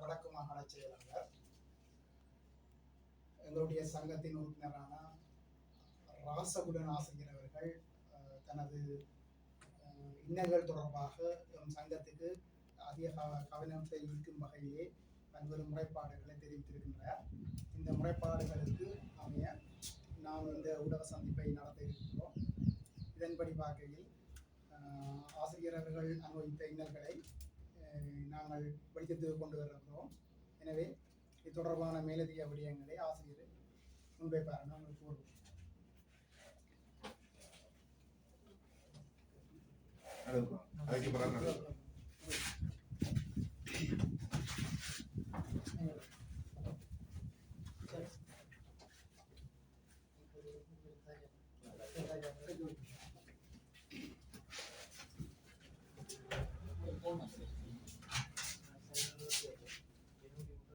வடக்கு மாகாண செயலாளர், எங்களுடைய சங்கத்தின் உறுப்பினரான ராசகுடன் ஆசிரியர் அவர்கள் தனது இன்னல்கள் தொடர்பாக சங்கத்துக்கு அதிக கவனத்தை ஈர்க்கும் வகையிலே பல்வேறு முறைப்பாடுகளை தெரிவித்திருக்கின்றார். இந்த முறைப்பாடுகளுக்கு அமைய நாம் இந்த ஊடக சந்திப்பை நடத்த இருக்கிறோம். இதன்படி பார்க்கையில் ஆசிரியர்கள் அனுபவித்த இன்னல்களை நாங்கள் வெளிச்சத்துக்கு கொண்டு வருகிறோம். எனவே இது தொடர்பான மேலதிக விடயங்களை ஆசிரியர் முன்வைப்பார். நாங்கள் கூறுவோம். அதுக்கு